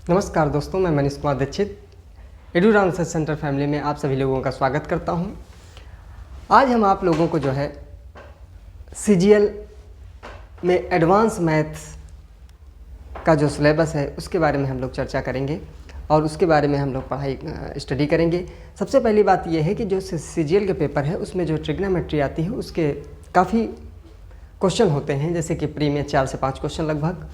नमस्कार दोस्तों, मैं Manish Kumar Dikshit Eduram research centre family में आप सभी लोगों का स्वागत करता हूं। आज हम आप लोगों को जो है सीजीएल में एडवांस मैथ्स का जो सिलेबस है उसके बारे में हम लोग चर्चा करेंगे और उसके बारे में हम लोग पढ़ाई स्टडी करेंगे। सबसे पहली बात यह है कि जो सीजीएल के पेपर है उसमें जो ट्रिग्नोमेट्री आती है उसके काफ़ी क्वेश्चन होते हैं, जैसे कि प्री में 4 से 5 क्वेश्चन लगभग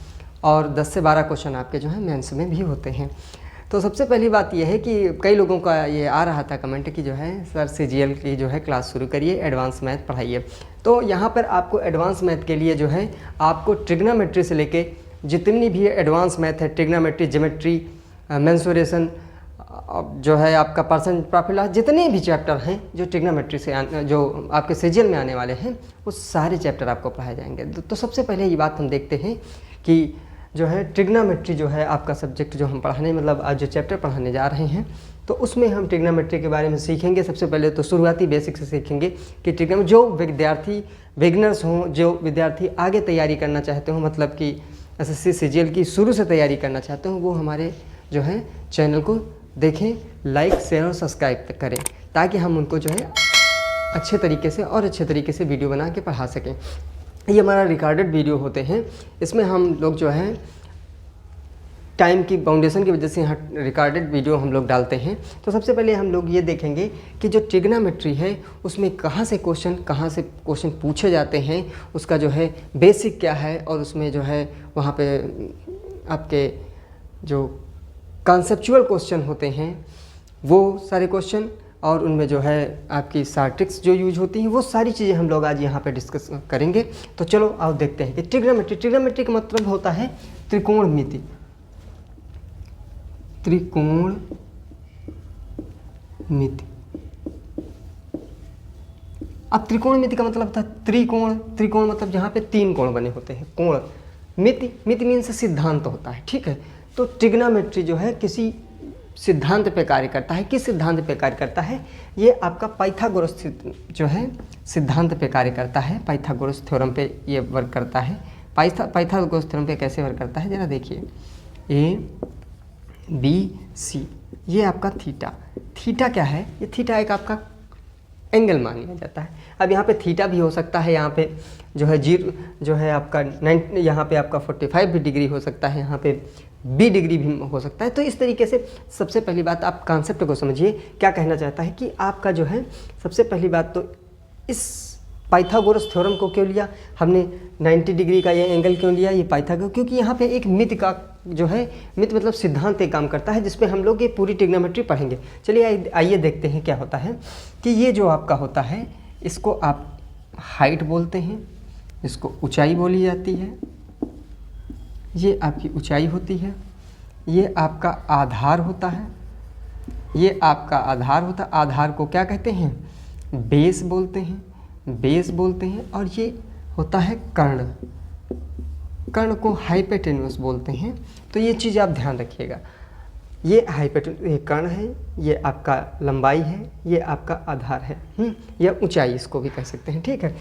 और 10 से 12 क्वेश्चन आपके जो है मेंस में भी होते हैं। तो सबसे पहली बात यह है कि कई लोगों का ये आ रहा था कमेंट कि जो है सर सीजीएल की जो है क्लास शुरू करिए, एडवांस मैथ पढ़ाइए। तो यहाँ पर आपको एडवांस मैथ के लिए जो है आपको ट्रिग्नोमेट्री से लेके जितनी भी एडवांस मैथ है, ट्रिग्नोमेट्री, ज्योमेट्री, मेंसुरेशन, जो है आपका पर्सन प्रॉफिट लॉस, जितने भी चैप्टर हैं जो ट्रिग्नोमेट्री से जो आपके सीजीएल में आने वाले हैं वो सारे चैप्टर आपको पढ़ाए जाएंगे। तो सबसे पहले ये बात हम देखते हैं कि जो है ट्रिग्नोमेट्री जो है आपका सब्जेक्ट जो हम पढ़ाने मतलब आज जो चैप्टर पढ़ाने जा रहे हैं तो उसमें हम ट्रिग्नोमेट्री के बारे में सीखेंगे। सबसे पहले तो शुरुआती बेसिक से सीखेंगे कि ट्रिग्नोमेट्री जो विद्यार्थी बिगनर्स हों, जो विद्यार्थी आगे तैयारी करना चाहते हो, मतलब कि एसएससी सीजीएल की शुरू से तैयारी करना चाहते हो, वो हमारे जो है चैनल को देखें, लाइक शेयर और सब्सक्राइब करें ताकि हम उनको जो है अच्छे तरीके से वीडियो बना के पढ़ा सकें। ये हमारा रिकॉर्डेड वीडियो होते हैं, इसमें हम लोग जो है टाइम की बाउंडेशन की वजह से यहाँ रिकॉर्डेड वीडियो हम लोग डालते हैं। तो सबसे पहले हम लोग ये देखेंगे कि जो ट्रिग्नोमेट्री है उसमें कहाँ से क्वेश्चन पूछे जाते हैं, उसका जो है बेसिक क्या है और उसमें जो है वहाँ पे आपके जो कॉन्सेप्चुअल क्वेश्चन होते हैं वो सारे क्वेश्चन और उनमें जो है आपकी शार्ट ट्रिक्स जो यूज होती हैं वो सारी चीज़ें हम लोग आज यहाँ पे डिस्कस करेंगे। तो चलो आओ देखते हैं कि ट्रिग्नोमेट्री का मतलब होता है त्रिकोणमिति। अब त्रिकोणमिति का मतलब था त्रिकोण मतलब जहाँ पे 3 कोण बने होते हैं, कोण। मिति मीन्स सिद्धांत होता है, ठीक है। तो ट्रिग्नोमेट्री जो है किसी सिद्धांत पे कार्य करता है। किस सिद्धांत पे कार्य करता है? ये आपका पाइथागोरस जो है सिद्धांत पे कार्य करता है, पाइथागोरस थ्योरम पे ये वर्क करता है। पाइथागोरस थ्योरम पे कैसे वर्क करता है जरा देखिए। ABC ये आपका थीटा क्या है? ये थीटा एक आपका एंगल मान लिया जाता है। अब यहाँ पे थीटा भी हो सकता है, यहाँ पे जो है 0 जो है आपका 9, यहाँ पे आपका 45 भी डिग्री हो सकता है, यहाँ पे 20 डिग्री भी हो सकता है। तो इस तरीके से सबसे पहली बात आप कॉन्सेप्ट को समझिए, क्या कहना चाहता है कि आपका जो है सबसे पहली बात तो इस पाइथागोरस थ्योरम को क्यों लिया हमने, 90 डिग्री का ये एंगल क्यों लिया, ये पाइथागोरस, क्योंकि यहाँ पे एक मिथ का जो है मिथ मतलब सिद्धांत एक काम करता है जिसपे हम लोग ये पूरी ट्रिग्नोमेट्री पढ़ेंगे। चलिए आइए देखते हैं क्या होता है कि ये जो आपका होता है इसको आप हाइट बोलते हैं, इसको ऊंचाई बोली जाती है, ये आपकी ऊंचाई होती है, ये आपका आधार होता है, ये आपका आधार को क्या कहते हैं? बेस बोलते हैं। और ये होता है कर्ण को हाइपोटेन्यूस बोलते हैं। तो ये चीज़ आप ध्यान रखिएगा, ये ये कर्ण है, ये आपका लंबाई है, ये आपका आधार है, या ऊंचाई इसको भी कह सकते हैं, ठीक है।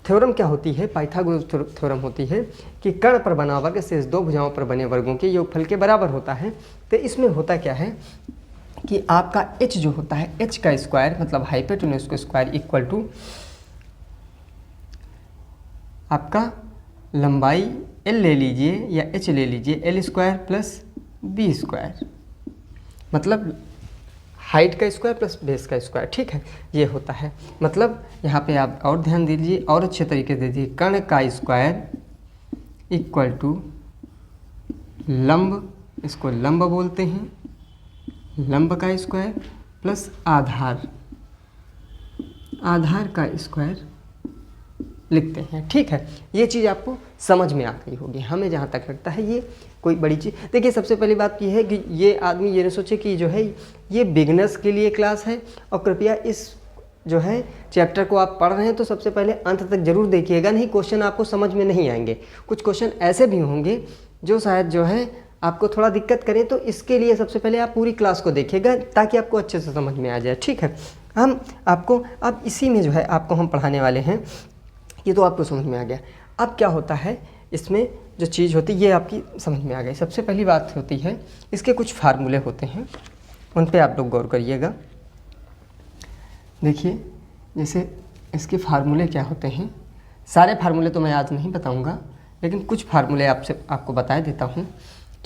थ्योरम क्या होती है? पाइथागोरस थ्योरम होती है कि कर्ण पर बना वर्ग शेष 2 भुजाओं पर बने वर्गों के योगफल के बराबर होता है। तो इसमें होता क्या है कि आपका h जो होता है, h का स्क्वायर मतलब हाइपोटेन्यूस का स्क्वायर इक्वल टू आपका लंबाई l ले लीजिए या h ले लीजिए, l square plus b square मतलब हाइट का स्क्वायर प्लस बेस का स्क्वायर, ठीक है। ये होता है मतलब यहाँ पे आप और ध्यान दीजिए और अच्छे तरीके से दीजिए, कर्ण का स्क्वायर इक्वल टू लंब, इसको लंब बोलते हैं, लंब का स्क्वायर प्लस आधार का स्क्वायर लिखते हैं, ठीक है। ये चीज़ आपको समझ में आ गई होगी, हमें जहाँ तक लगता है ये कोई बड़ी चीज़। देखिए सबसे पहली बात ये है कि ये आदमी ये न सोचे कि जो है ये बिगनर्स के लिए क्लास है, और कृपया इस जो है चैप्टर को आप पढ़ रहे हैं तो सबसे पहले अंत तक जरूर देखिएगा, नहीं क्वेश्चन आपको समझ में नहीं आएंगे। कुछ क्वेश्चन ऐसे भी होंगे जो शायद जो है आपको थोड़ा दिक्कत करें, तो इसके लिए सबसे पहले आप पूरी क्लास को देखिएगा ताकि आपको अच्छे से समझ में आ जाए, ठीक है। हम आपको अब इसी में जो है आपको हम पढ़ाने वाले हैं, ये तो आपको समझ में आ गया। अब क्या होता है इसमें जो चीज़ होती है ये आपकी समझ में आ गई। सबसे पहली बात होती है इसके कुछ फार्मूले होते हैं, उन पे आप लोग गौर करिएगा। देखिए जैसे इसके फार्मूले क्या होते हैं, सारे फार्मूले तो मैं आज नहीं बताऊंगा, लेकिन कुछ फार्मूले आपको बता देता हूँ,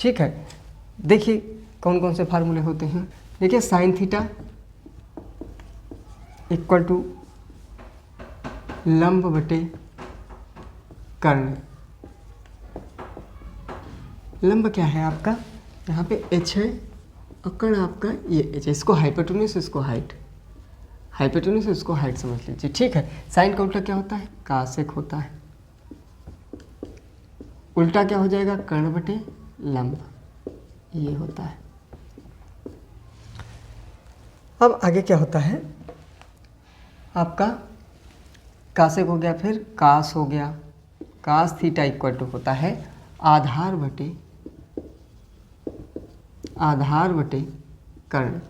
ठीक है। देखिए कौन कौन से फार्मूले होते हैं। देखिए साइन थीटा इक्वल टू लंब बटे कर्ण। लंब क्या है आपका, यहाँ पे h है और कर्ण आपका ये h है। इसको हाइपोटेन्यूज, इसको हाइट, हाइपोटेन्यूज इसको हाइट समझ लीजिए, ठीक है। साइन का उल्टा क्या होता है, कासेक होता है। उल्टा क्या हो जाएगा, कर्ण बटे लंब, ये होता है। अब आगे क्या होता है आपका, कासेक हो गया, फिर कास हो गया। कास थीटा इक्वल टू होता है आधार बटे कर्ण।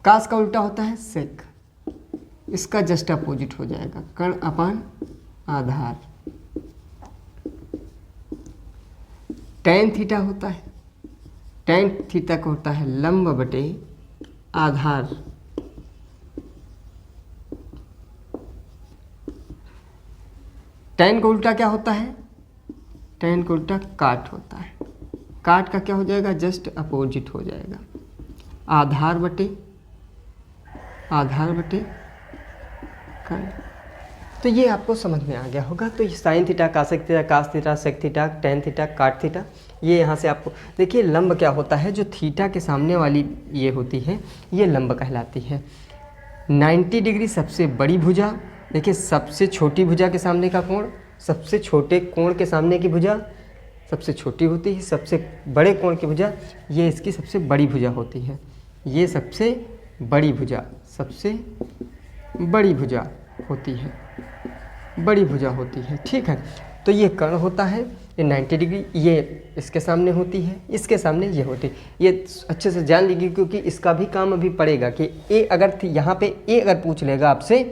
कास का उल्टा होता है सेक, इसका जस्ट अपोजिट हो जाएगा कर्ण अपान आधार। टैन थीटा होता है, टैन थीटा का होता है लंब बटे आधार। टैन का उल्टा क्या होता है, टैन का उल्टा काट होता है। काट का क्या हो जाएगा, जस्ट अपोजिट हो जाएगा आधार बटे कर्ण। तो ये आपको समझ में आ गया होगा। तो ये sine theta, cosec theta, cos theta, sec theta, tan theta, cot theta, ये यहाँ से आपको देखिए। लंब क्या होता है, जो थीटा के सामने वाली ये होती है ये लंब कहलाती है। 90 डिग्री सबसे बड़ी भुजा, देखिए सबसे छोटी भुजा के सामने का कोण, सबसे छोटे कोण के सामने की भुजा सबसे छोटी होती है, सबसे बड़े कोण की भुजा ये इसकी सबसे बड़ी भुजा होती है। ये सबसे बड़ी भुजा होती है, ठीक है। तो ये कर्ण होता है, ये 90 डिग्री ये इसके सामने होती है, इसके सामने ये होती है। ये अच्छे से जान लीजिए क्योंकि इसका भी काम अभी पड़ेगा कि ए अगर यहाँ पे ए अगर पूछ लेगा आपसे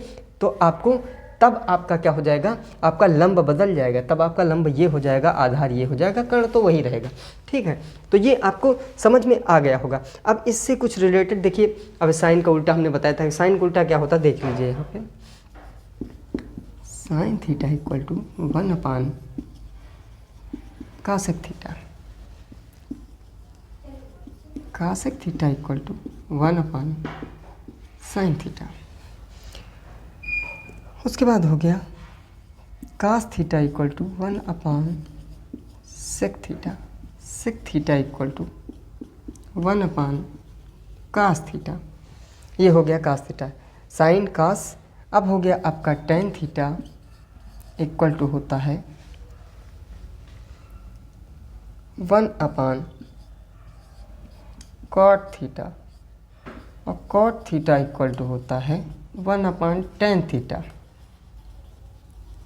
तो आपको तब आपका क्या हो जाएगा, आपका लंब बदल जाएगा। तब आपका लंब ये हो जाएगा, आधार ये हो जाएगा, कर्ण तो वही रहेगा, ठीक है। तो ये आपको समझ में आ गया होगा। अब इससे कुछ रिलेटेड देखिए, अब साइन का उल्टा हमने बताया था, साइन का उल्टा क्या होता है देख लीजिए यहाँ पे। Sine theta equal to 1 upon cosec theta, cosec theta equal to 1 upon sine theta. उसके बाद हो गया cos theta equal to 1 upon sec theta, sec theta equal to 1 upon cos theta. ये हो गया कास थीटा, साइन कास। अब हो गया आपका टैन थीटा इक्वल टू होता है 1 अपान कॉट थीटा, और कॉट थीटा इक्वल टू होता है 1 अपान टैन थीटा।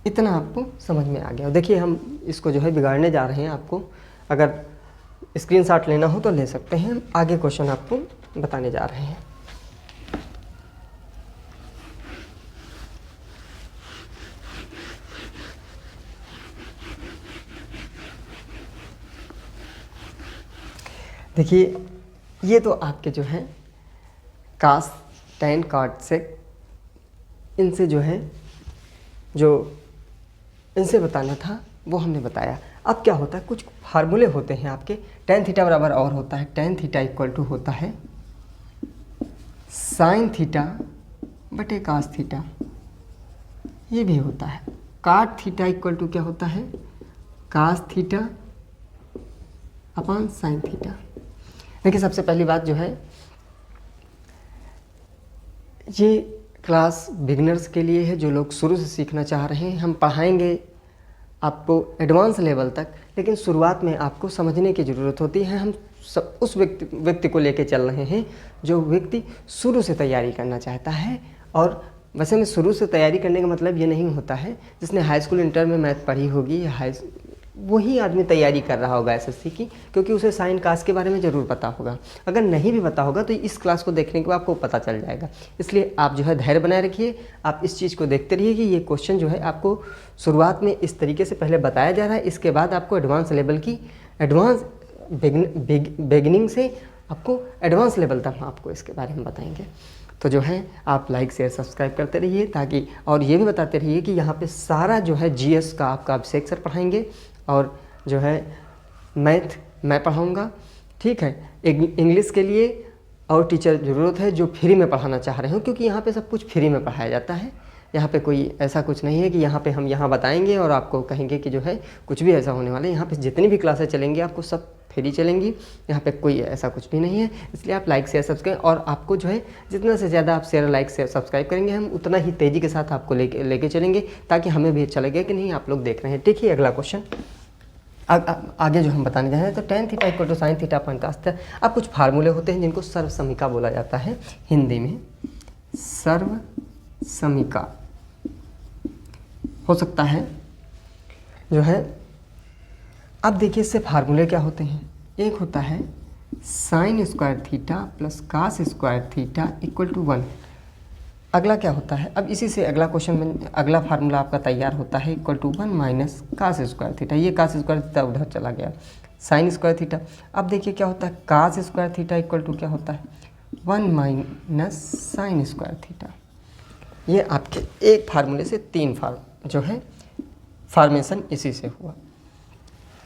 इतना आपको समझ में आ गया। देखिए हम इसको जो है बिगाड़ने जा रहे हैं। आपको अगर स्क्रीनशॉट लेना हो तो ले सकते हैं, आगे क्वेश्चन आपको बताने जा रहे हैं। देखिए ये तो आपके जो है कास, टैन, कॉट, सेक, इनसे जो है जो इनसे बताना था वो हमने बताया। अब क्या होता है, कुछ फार्मूले होते हैं आपके। टैन थीटा बराबर और होता है, टैन थीटा इक्वल टू होता है साइन थीटा बटे कास थीटा, ये भी होता है। काट थीटा इक्वल टू क्या होता है, cos theta upon sine theta. देखिए सबसे पहली बात जो है, ये क्लास बिगिनर्स के लिए है, जो लोग शुरू से सीखना चाह रहे हैं। हम पढ़ाएंगे आपको एडवांस लेवल तक, लेकिन शुरुआत में आपको समझने की ज़रूरत होती है। हम सब उस व्यक्ति को लेके चल रहे हैं जो व्यक्ति शुरू से तैयारी करना चाहता है। और वैसे में शुरू से तैयारी करने का मतलब ये नहीं होता है जिसने हाई स्कूल इंटर में मैथ पढ़ी होगी या वही आदमी तैयारी कर रहा होगा एसएससी की, क्योंकि उसे साइन कास्ट के बारे में ज़रूर पता होगा। अगर नहीं भी पता होगा तो इस क्लास को देखने के बाद आपको पता चल जाएगा। इसलिए आप जो है धैर्य बनाए रखिए, आप इस चीज़ को देखते रहिए कि ये क्वेश्चन जो है आपको शुरुआत में इस तरीके से पहले बताया जा रहा है, इसके बाद आपको एडवांस लेवल की बिगिनिंग से आपको एडवांस लेवल तक हम आपको इसके बारे में बताएंगे। तो जो है आप लाइक शेयर सब्सक्राइब करते रहिए, ताकि और ये भी बताते रहिए कि यहाँ पे सारा जो है जीएस का आपका अभिषेक सर पढ़ाएंगे और जो है मैथ मैं पढ़ाऊँगा, ठीक है। इंग्लिश के लिए और टीचर ज़रूरत है जो फ्री में पढ़ाना चाह रहे हो, क्योंकि यहाँ पे सब कुछ फ्री में पढ़ाया जाता है। यहाँ पे कोई ऐसा कुछ नहीं है कि यहाँ पे हम यहाँ बताएंगे और आपको कहेंगे कि जो है कुछ भी ऐसा होने वाला है। यहाँ पे जितनी भी क्लासेस चलेंगी आपको सब फ्री चलेंगी, यहाँ पे कोई ऐसा कुछ भी नहीं है। इसलिए आप लाइक शेयर सब्सक्राइब, और आपको जो है जितना से ज़्यादा आप शेयर लाइक शेयर सब्सक्राइब करेंगे हम उतना ही तेज़ी के साथ आपको लेके चलेंगे, ताकि हमें भी अच्छा लगे कि नहीं आप लोग देख रहे हैं। ठीक है, अगला क्वेश्चन आगे जो हम बताने जा रहे हैं, तो tan theta equal to sine theta upon cos theta. अब कुछ फार्मूले होते हैं जिनको सर्वसमीका बोला जाता है, हिंदी में सर्वसमीका हो सकता है जो है। अब देखिए इससे फार्मूले क्या होते हैं। एक होता है sine square theta plus cos square theta equal to 1। अगला क्या होता है, अब इसी से अगला क्वेश्चन अगला फार्मूला आपका तैयार होता है, equal to 1 minus cos square theta. ये कास स्क्वायर थीटा उधर चला गया, साइन स्क्वायर थीटा। अब देखिए क्या होता है, cos square theta equal to क्या होता है, 1 माइनस साइन स्क्वायर थीटा। ये आपके एक फार्मूले से तीन जो है फॉर्मेशन इसी से हुआ।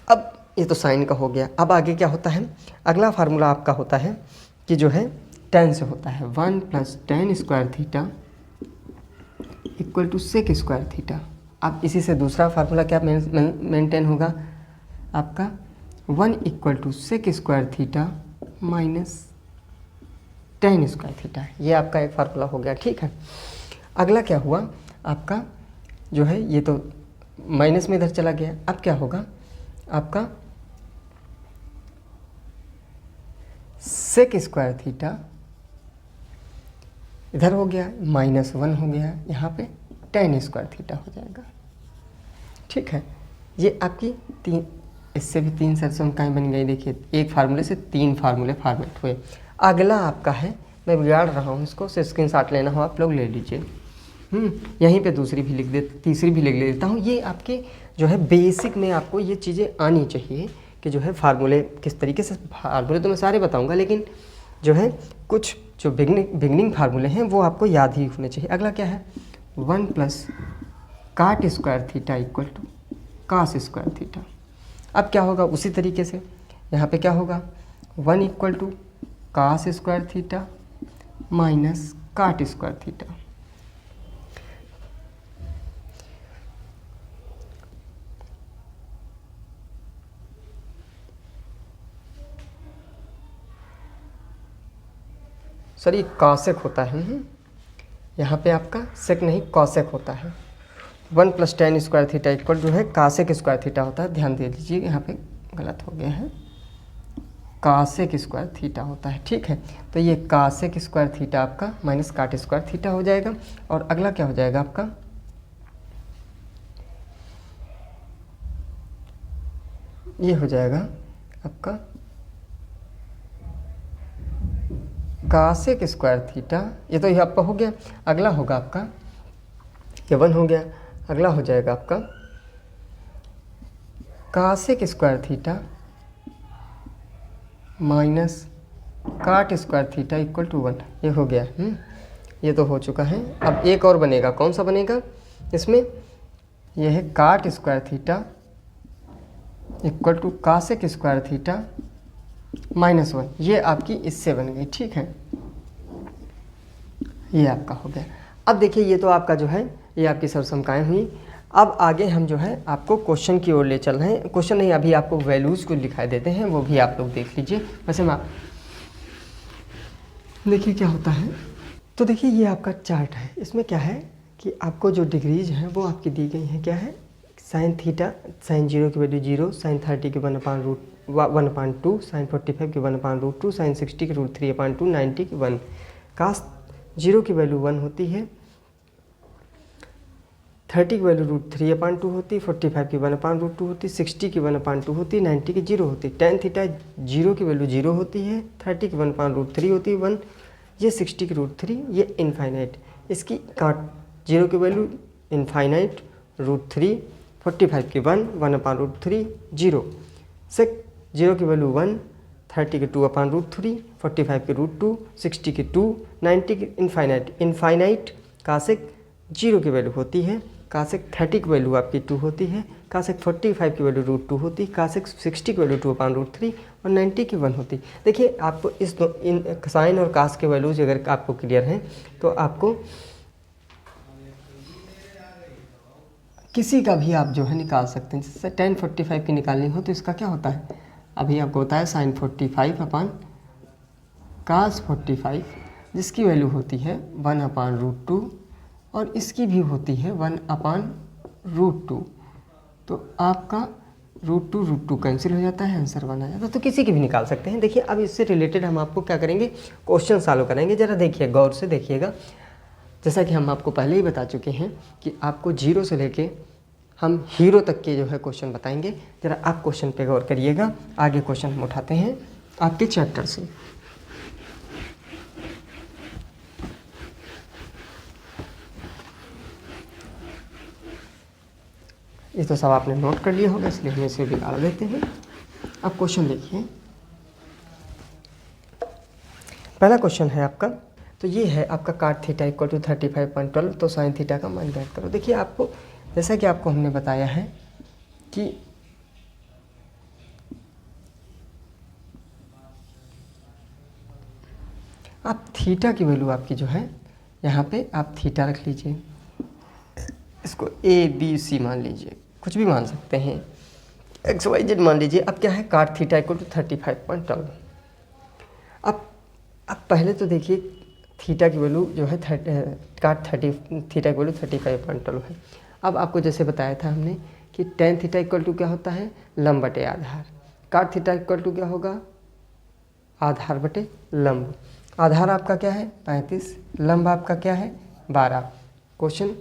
अब ये तो साइन का हो गया। अब आगे क्या होता है, अगला फार्मूला आपका होता है कि जो है tan से होता है 1 plus tan square theta equal to sec square theta. अब इसी से दूसरा फार्मूला क्या मेंटेन होगा आपका, 1 equal to sec square theta minus tan square theta. ये आपका एक फार्मूला हो गया, ठीक है। अगला क्या हुआ आपका जो है, ये तो माइनस में इधर चला गया। अब क्या होगा आपका सेक स्क्वायर थीटा इधर हो गया, -1 हो गया, यहाँ पे tan स्क्वायर थीटा हो जाएगा, ठीक है। ये आपकी तीन, इससे भी तीन सर्वसमीकाएं बन गई। देखिए एक फार्मूले से तीन फार्मूले फॉर्मेट हुए। अगला आपका है, मैं बिगाड़ रहा हूँ इसको, स्क्रीनशॉट लेना हो आप लोग ले लीजिए। यहीं पे दूसरी भी लिख दे, तीसरी भी लिख देता हूँ। ये आपके जो है बेसिक में आपको ये चीज़ें आनी चाहिए कि जो है फार्मूले किस तरीके से, फार्मूले तो मैं सारे बताऊँगा, लेकिन जो है कुछ जो बिगनिंग फार्मूले हैं वो आपको याद ही होने चाहिए। अगला क्या है, 1 plus cot square theta equal to cos square theta. अब क्या होगा उसी तरीके से यहाँ पे क्या होगा, 1 equal to cos square theta minus cot square theta. Sorry cosec होता है, यहाँ पे आपका सेक नहीं कॉसेक होता है। 1 plus tan square theta equal जो है कासेक स्क्वायर थीटा होता है। ध्यान दे लीजिए यहाँ पे गलत हो गया है, कासेक स्क्वायर थीटा होता है, ठीक है। तो ये कासेक स्क्वायर थीटा आपका माइनस काट स्क्वायर थीटा हो जाएगा। और अगला क्या हो जाएगा आपका, ये हो जाएगा आपका कासेक स्क्वायर थीटा। ये तो ये आपका हो गया। अगला होगा आपका, ये 1 हो गया। अगला हो जाएगा आपका cosec square theta minus cot square theta equal to 1। ये हो गया। ये तो हो चुका है। अब एक और बनेगा, कौन सा बनेगा इसमें, यह है cot square theta equal to cosec square theta -1। ये आपकी इससे बन गई, ठीक है। ये आपका हो गया। अब देखिए ये तो आपका जो है ये आपकी सर्वसमीकाएं हुई। अब आगे हम जो है आपको क्वेश्चन की ओर ले चल रहे हैं। क्वेश्चन नहीं, अभी आपको वैल्यूज़ को दिखाई देते हैं, वो भी आप लोग देख लीजिए। वैसे मैं देखिए क्या होता है, तो देखिए ये आपका चार्ट है। इसमें क्या है कि आपको जो डिग्रीज हैं वो आपकी दी गई हैं। क्या है, साइन थीटा, साइन 0 की वैल्यू 0, साइन 30 की 1/2, साइन 45 की 1/√2, साइन 60 की √3/2, 90 की 1। कास 0 की वैल्यू 1 होती है, 30 की वैल्यू √3/2 होती, 45 की 1/√2 होती, 60 की 1/2 होती, 90 की 0 होती। tan थीटा 0 की वैल्यू 0 होती है, 30 की 1/√3 होती है 1, ये 60 की √3, ये इनफाइनाइट। इसकी काट 0 की वैल्यू इनफाइनाइट √3, 45 की 1/√3 0, सेक 0 की वैल्यू 1, 30 की 2/√3, 45 की √2, 60 की 2, 90 की इनफाइनाइट कासेक 0 की वैल्यू होती है, कासेक 30 की वैल्यू आपकी 2 होती है, कासेक 45 की वैल्यू √2 होती है, कासेक 60 की वैल्यू 2/√3 और 90 की 1 होती। देखिए आपको इन साइन और कास के वैल्यूज अगर आपको क्लियर हैं तो आपको किसी का भी आप जो है निकाल सकते हैं। जैसे tan 45 की निकालनी हो तो इसका क्या होता है, अभी आपको होता है sin 45 अपान cos 45, जिसकी वैल्यू होती है 1/√2 और इसकी भी होती है 1/√2। तो आपका √2 कैंसिल हो जाता है, आंसर 1 आ जाता है। तो किसी की भी निकाल सकते हैं। देखिए अब इससे रिलेटेड हम आपको क्या करेंगे, क्वेश्चन सॉल्व करेंगे। ज़रा देखिए, गौर से देखिएगा। जैसा कि हम आपको पहले ही बता चुके हैं कि आपको 0 से लेके हम हीरो तक के जो है क्वेश्चन बताएंगे। ज़रा आप क्वेश्चन पे गौर करिएगा। आगे क्वेश्चन हम उठाते हैं आपके चैप्टर से। ये तो सब आपने नोट कर लिया होगा, इसलिए हम इसे भी डाल देते हैं। अब क्वेश्चन देखिए, पहला क्वेश्चन है आपका, तो ये है आपका काट थीटा इक्वल टू 35.12, तो साइन थीटा का मान ज्ञात करो। देखिए आपको, जैसा कि आपको हमने बताया है कि आप थीटा की वैल्यू आपकी जो है यहाँ पे आप थीटा रख लीजिए, इसको ABC मान लीजिए, कुछ भी मान सकते हैं, XYZ मान लीजिए। अब क्या है, काट थीटा इक्वल टू 35.12। अब पहले तो देखिए थीटा की वैल्यू जो है काट थीटा की वैल्यू 35.12 है। अब आपको जैसे बताया था हमने कि tan थीटा इक्वल टू क्या होता है, लंब बटे आधार। काट थीटा इक्वल टू क्या होगा, आधार बटे लंब। आधार आपका क्या है 35, लंब आपका क्या है 12। क्वेश्चन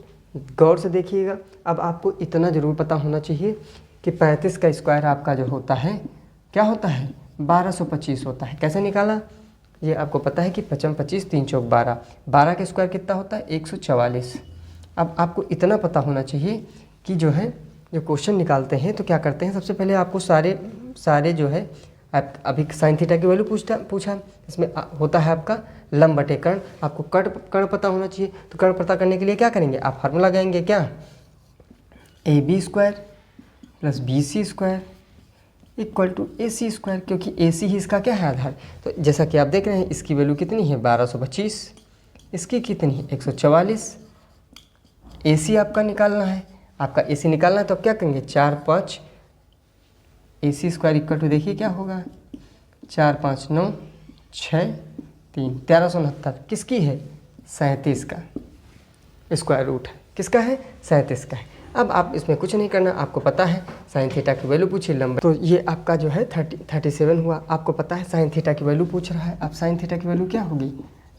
गौर से देखिएगा। अब आपको इतना ज़रूर पता होना चाहिए कि 35 का स्क्वायर आपका जो होता है क्या होता है 1225 होता है। कैसे निकाला, ये आपको पता है कि 5 25 3 चौक 12, 12 का स्क्वायर कितना होता है 144। अब आपको इतना पता होना चाहिए कि जो है जो क्वेश्चन निकालते हैं तो क्या करते हैं, सबसे पहले आपको सारे जो है अभी साइन थीटा की वैल्यू पूछा, इसमें होता है आपका लंब बटे कर्ण। आपको कर्ण पता होना चाहिए, तो कर्ण पता करने के लिए क्या करेंगे, आप फार्मूला लगाएंगे क्या, AB square plus BC square equal to AC square, क्योंकि AC ही इसका क्या है आधार। तो जैसा कि आप देख रहे हैं इसकी वैल्यू कितनी है 1225, इसकी कितनी है 144। AC आपका निकालना है, आपका AC निकालना है तो आप क्या करेंगे 4 5 AC स्क्वायर इक्वल टू देखिए क्या होगा 4 5 9 6 3 1369। किसकी है 37 का स्क्वायर रूट है, किसका है 37 का है। अब आप इसमें कुछ नहीं करना, आपको पता है साइन थीटा की वैल्यू पूछी लंब, तो ये आपका जो है 37 हुआ। आपको पता है साइन थीटा की वैल्यू पूछ रहा है, अब साइन थीटा की वैल्यू क्या होगी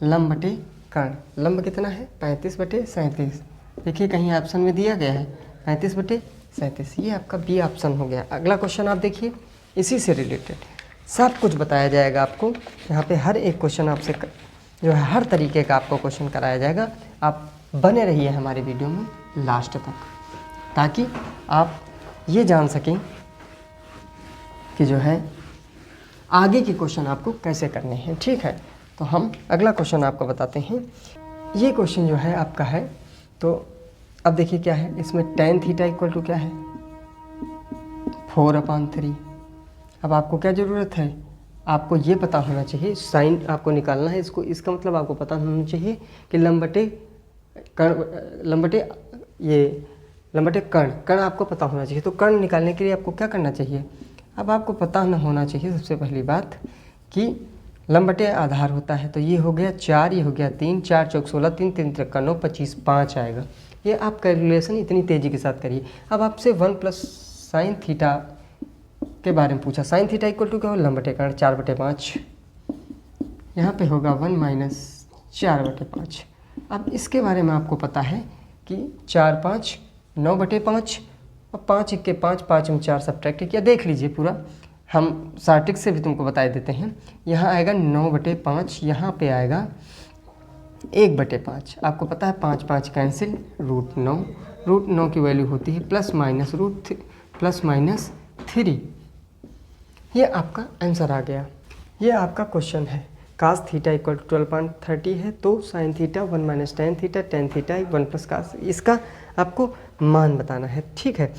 लंब बटे कर्ण। लंब कितना है 35 बटे 37, देखिए कहीं ऑप्शन में दिया गया है 35 बटे 37, ये आपका बी ऑप्शन हो गया। अगला क्वेश्चन आप देखिए, इसी से रिलेटेड सब कुछ बताया जाएगा आपको। यहाँ पे हर एक क्वेश्चन आपसे जो है हर तरीके का आपको क्वेश्चन कराया जाएगा। आप बने रहिए हमारे वीडियो में लास्ट तक, ताकि आप ये जान सकें कि जो है आगे के क्वेश्चन आपको कैसे करने हैं। ठीक है, तो हम अगला क्वेश्चन आपको बताते हैं। ये क्वेश्चन जो है आपका है, तो अब देखिए क्या है, इसमें tan थीटा इक्वल टू क्या है 4/3। अब आपको क्या ज़रूरत है, आपको ये पता होना चाहिए, साइन आपको निकालना है इसको, इसका मतलब आपको पता होना चाहिए कि लंब बटे कर्ण आपको पता होना चाहिए। तो कर्ण निकालने के लिए आपको क्या करना चाहिए, अब आपको पता होना चाहिए सबसे पहली बात कि लंब बटे आधार होता है। तो ये हो गया 4, ये हो गया 3, 4 चौक 16, 3 3 त्रिका 9, 25 5 आएगा। ये आप कैलकुलेशन इतनी तेज़ी के साथ करिए। अब आपसे 1 प्लस साइन थीटा के बारे में पूछा, साइन थीटा इक्वल टू क्या हो लंब बटे कर्ण 4/5, यहाँ पे होगा 1 माइनस 4/5। अब इसके बारे में आपको पता है कि 4 5 9/5 और 5 1 के 5, 5 में 4 सब्ट्रैक्ट किया। देख लीजिए पूरा, हम सार्टिक से भी तुमको बता देते हैं। यहाँ आएगा 9/5, यहाँ पे आएगा 1/5। आपको पता है 5 5 कैंसिल, √9। √9 की वैल्यू होती है ±3। ये आपका आंसर आ गया। ये आपका क्वेश्चन है। cos थीटा इक्वल टू 12.30 है, तो sin theta 1 - tan theta, tan theta 1 + cos, इसका आपको मान बताना है। ठीक है,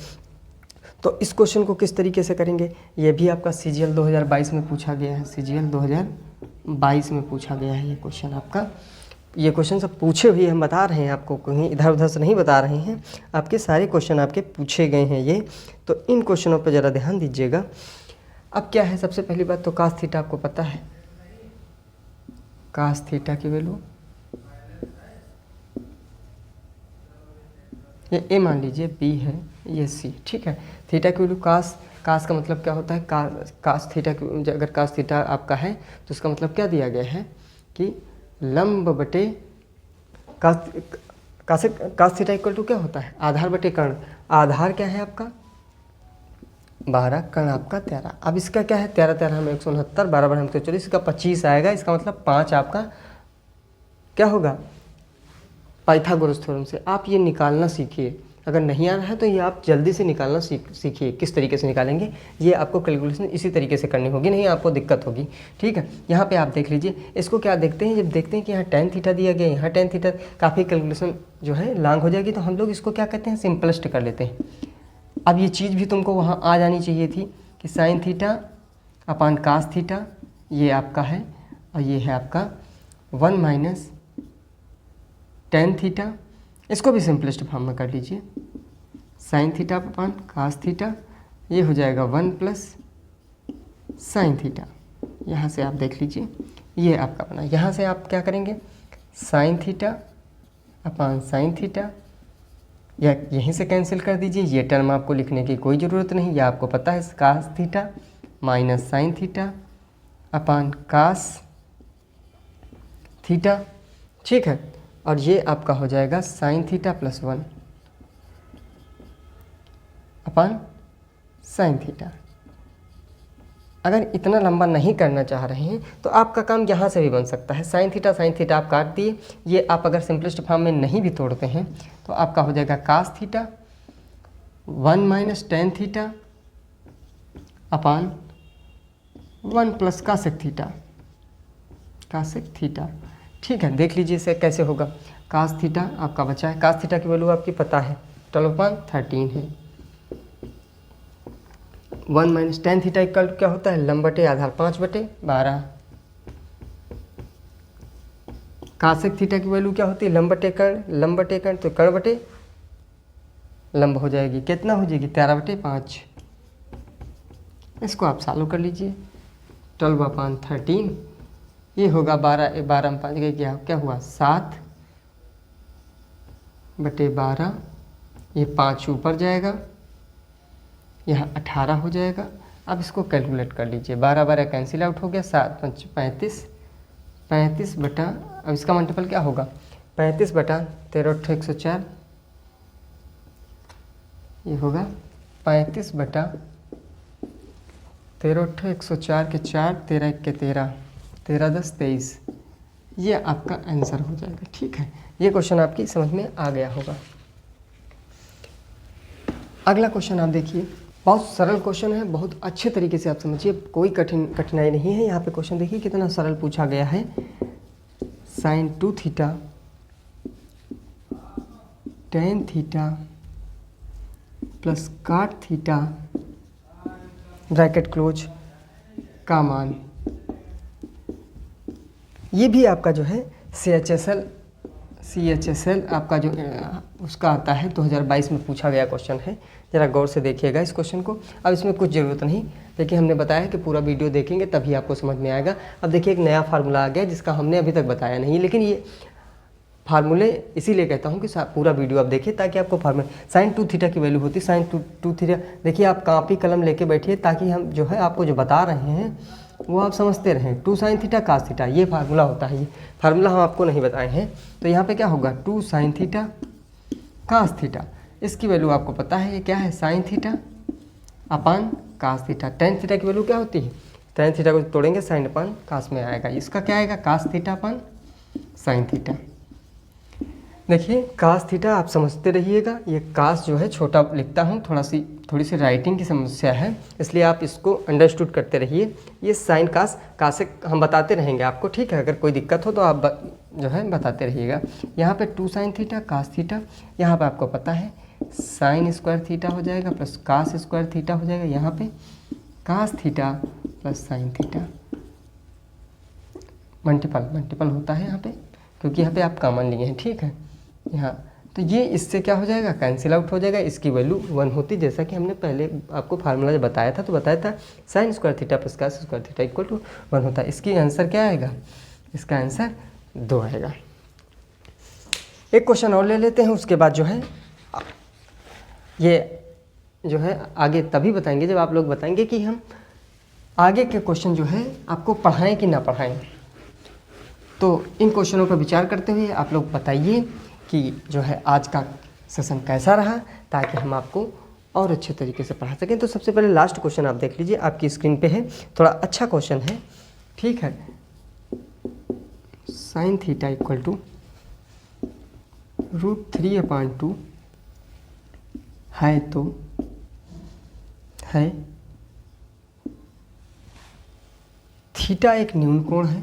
तो इस क्वेश्चन को किस तरीके से करेंगे, ये भी आपका CGL 2022 में पूछा गया है। CGL 2022 में पूछा गया है ये क्वेश्चन आपका। ये क्वेश्चन सब पूछे हुए हम बता रहे हैं आपको, कहीं इधर उधर से नहीं बता रहे हैं। आपके सारे क्वेश्चन आपके पूछे गए हैं ये, तो इन क्वेश्चनों पर ज़रा ध्यान दीजिएगा। अब क्या है, सबसे पहली बात तो cos थीटा आपको पता है। cos थीटा की वैल्यू ये A मान लीजिए, B है, ये C। ठीक है, थीटा की वैल्यू cos का मतलब क्या होता है, cos थीटा की, अगर cos थीटा आपका है तो उसका मतलब क्या दिया गया है कि लंब बटे cos थीटा इक्वल टू क्या होता है, आधार बटे कर्ण। आधार क्या है आपका 12, कर्ण आपका 13। अब इसका क्या है, 13 13 हम 169, 12 हम 140, इसका 25 आएगा। इसका मतलब 5 आपका क्या होगा, पाइथागोरस थ्योरम से आप ये निकालना सीखिए। अगर नहीं आ रहा है तो ये आप जल्दी से निकालना सीखिए। किस तरीके से निकालेंगे, ये आपको कैलकुलेशन इसी तरीके से करनी होगी, नहीं आपको दिक्कत होगी। ठीक है, यहाँ पे आप देख लीजिए, इसको क्या देखते हैं, जब देखते हैं कि यहाँ tan थीटा दिया गया, यहाँ tan थीटा, काफ़ी कैलकुलेशन जो है लॉन्ग हो जाएगी, तो हम लोग इसको क्या कहते हैं, सिंपलेस्ट कर लेते हैं। अब ये चीज़ भी तुमको वहाँ आ जानी चाहिए थी कि sin theta upon cos theta ये आपका है, और ये है आपका 1 - tan थीटा। इसको भी सिंपलेस्ट फॉर्म में कर लीजिए, sin theta upon cos theta, ये हो जाएगा 1 + sin थीटा। यहाँ से आप देख लीजिए, ये आपका बना। यहाँ से आप क्या करेंगे, sin theta upon sin theta, या यहीं से कैंसिल कर दीजिए। ये टर्म आपको लिखने की कोई ज़रूरत नहीं, यह आपको पता है, cos theta minus sin theta upon cos theta. ठीक है, और ये आपका हो जाएगा sin थीटा + 1 अपान sin थीटा। अगर इतना लंबा नहीं करना चाह रहे हैं तो आपका काम यहाँ से भी बन सकता है। sin थीटा आप काट दिए। ये आप अगर सिंपलेस्ट फॉर्म में नहीं भी तोड़ते हैं तो आपका हो जाएगा cos theta 1 - tan theta upon 1 + cosec theta. ठीक है, देख लीजिए इसे कैसे होगा। cos थीटा आपका बचा है, cos थीटा की वैल्यू आपकी पता है 12/13 है। 1 - tan थीटा इक्वल क्या होता है, लंब बटे आधार 5/12। cosec थीटा की वैल्यू क्या होती है, लंब बटे कर्ण, तो कर्ण बटे लंब हो जाएगी, कितना हो जाएगी 13/5। इसको आप सॉल्व कर लीजिए, 12/13 ये होगा 12 में 5 गए, क्या हुआ 7/12। ये 5 ऊपर जाएगा, यहाँ 18 हो जाएगा। अब इसको कैलकुलेट कर लीजिए, 12 12 कैंसिल आउट हो गया, 7 5 35 बटा, अब इसका मल्टीपल क्या होगा, 35/13 104, ये होगा 35/13 104 के 4 13 1 के 13 13 10 23, ये आपका आंसर हो जाएगा। ठीक है, ये क्वेश्चन आपकी समझ में आ गया होगा। अगला क्वेश्चन आप देखिए, बहुत सरल क्वेश्चन है, बहुत अच्छे तरीके से आप समझिए, कोई कठिनाई नहीं है। यहाँ पे क्वेश्चन देखिए कितना सरल पूछा गया है। sin 2 theta tan theta plus cot theta bracket close का मान। ये भी आपका जो है CHSL आपका जो उसका आता है 2022 में पूछा गया क्वेश्चन है। ज़रा गौर से देखिएगा इस क्वेश्चन को। अब इसमें कुछ ज़रूरत नहीं, लेकिन हमने बताया कि पूरा वीडियो देखेंगे तभी आपको समझ में आएगा। अब देखिए एक नया फार्मूला आ गया जिसका हमने अभी तक बताया नहीं, लेकिन ये फार्मूले इसीलिए कहता हूँ कि पूरा वीडियो आप देखिए ताकि आपको फार्मूला। sin 2 थीटा की वैल्यू होती है sin 2 थीटा। देखिए आप कापी कलम लेके बैठिए ताकि हम जो है आपको जो बता रहे हैं वो आप समझते रहें। 2 sin थीटा cos थीटा ये फार्मूला होता है। ये फार्मूला हम आपको नहीं बताए हैं। तो यहाँ पे क्या होगा 2 sin थीटा cos थीटा। इसकी वैल्यू आपको पता है ये क्या है, sine theta upon cos theta. Tan theta की वैल्यू क्या होती है, टेन थीटा को तोड़ेंगे साइन अपान कास में आएगा, इसका क्या आएगा, cos theta upon sine theta. देखिए कास थीटा आप समझते रहिएगा, ये कास जो है छोटा लिखता हूँ, थोड़ी सी राइटिंग की समस्या है, इसलिए आप इसको अंडरस्टूड करते रहिए। ये साइन कास से हम बताते रहेंगे आपको, ठीक है। अगर कोई दिक्कत हो तो आप जो है बताते रहिएगा। यहाँ पे 2 साइन थीटा कास थीटा, यहाँ पे आपको पता है साइन स्क्वायर थीटा हो जाएगा प्लस कास स्क्वायर थीटा हो जाएगा, यहाँ पे cos theta plus sine theta multiple होता है यहाँ पे, क्योंकि यहाँ पे आप कॉमन लिए हैं, ठीक है। यहाँ तो ये इससे क्या हो जाएगा, कैंसिल आउट हो जाएगा, इसकी वैल्यू 1 होती, जैसा कि हमने पहले आपको फार्मूला जब बताया था sine square theta plus cos square theta equal to 1 होता है। इसकी आंसर क्या आएगा, इसका आंसर 2 आएगा। एक क्वेश्चन और ले लेते हैं, उसके बाद जो है ये जो है आगे तभी बताएंगे जब आप लोग बताएंगे कि हम आगे के क्वेश्चन जो है आपको पढ़ाएं कि ना पढ़ाएं। तो इन क्वेश्चनों पर विचार करते हुए आप लोग बताइए कि जो है आज का सेशन कैसा रहा, ताकि हम आपको और अच्छे तरीके से पढ़ा सकें। तो सबसे पहले लास्ट क्वेश्चन आप देख लीजिए, आपकी स्क्रीन पे है, थोड़ा अच्छा क्वेश्चन है, ठीक है। साइन थीटा इक्वल टू √3/2 है तो है थीटा एक न्यून कोण है,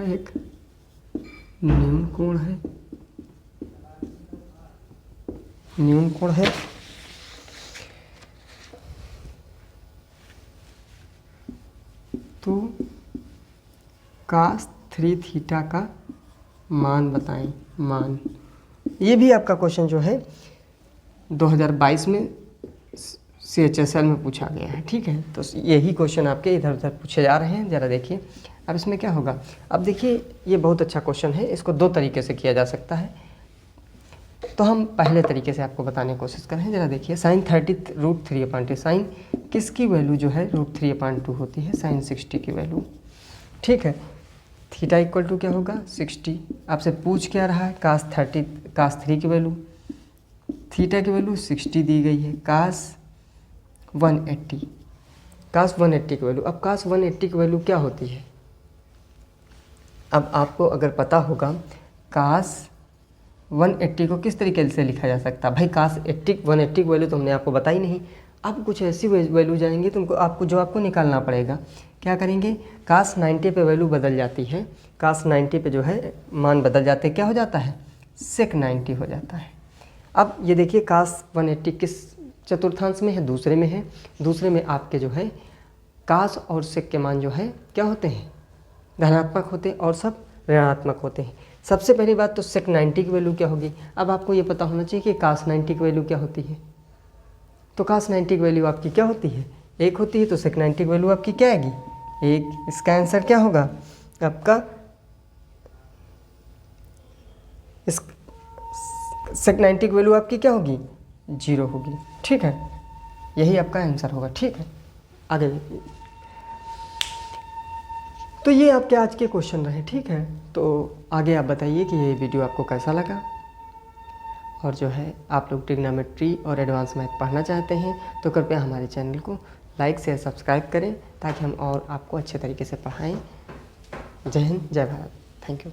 एक न्यून कोण है, न्यून कोण है, तो कास 3 थीटा का मान बताएं, मान। ये भी आपका क्वेश्चन जो है 2022 में CHSL में पूछा गया है, ठीक है। तो यही क्वेश्चन आपके इधर उधर पूछे जा रहे हैं, ज़रा देखिए। अब इसमें क्या होगा, अब देखिए ये बहुत अच्छा क्वेश्चन है, इसको 2 तरीके से किया जा सकता है। तो हम पहले तरीके से आपको बताने की कोशिश कर रहे हैं, ज़रा देखिए। साइन 30 √3/2, साइन किसकी वैल्यू जो है √3/2 होती है, साइन 60 की वैल्यू, ठीक है। थीटा इक्वल टू क्या होगा, 60। आपसे पूछ क्या रहा है, कास 3 की वैल्यू, थीटा की वैल्यू 60 दी गई है, कास 180 की वैल्यू। अब कास 180 की वैल्यू क्या होती है, अब आपको अगर पता होगा कास 180 को किस तरीके से लिखा जा सकता है। भाई कास 180 की वैल्यू तो हमने आपको बताई नहीं, अब कुछ ऐसी वैल्यू जाएंगे तुमको आपको निकालना पड़ेगा। क्या करेंगे, कास 90 पे वैल्यू बदल जाती है, कास 90 पे जो है मान बदल जाते हैं, क्या हो जाता है, सेक 90 हो जाता है। अब ये देखिए कास 180 किस चतुर्थांश में है, दूसरे में है, दूसरे में आपके जो है कास और सेक के मान जो है क्या होते हैं, धनात्मक होते हैं और सब ऋणात्मक होते हैं। सबसे पहली बात तो सेक 90 की वैल्यू क्या होगी, अब आपको ये पता होना चाहिए कि कास 90 की वैल्यू क्या होती है। तो कास 90 की वैल्यू आपकी क्या होती है, 1 होती है, तो सेक 90 की वैल्यू आपकी क्या आएगी, 1। इसका आंसर क्या होगा आपका, इस सेक 90 की वैल्यू आपकी क्या होगी, 0 होगी, ठीक है। यही आपका आंसर होगा, ठीक है। आगे तो ये आपके आज के क्वेश्चन रहे, ठीक है। तो आगे आप बताइए कि ये वीडियो आपको कैसा लगा, और जो है आप लोग ट्रिग्नोमेट्री और एडवांस मैथ पढ़ना चाहते हैं तो कृपया हमारे चैनल को लाइक शेयर सब्सक्राइब करें, ताकि हम और आपको अच्छे तरीके से पढ़ाएं। जय हिंद, जय भारत, थैंक यू।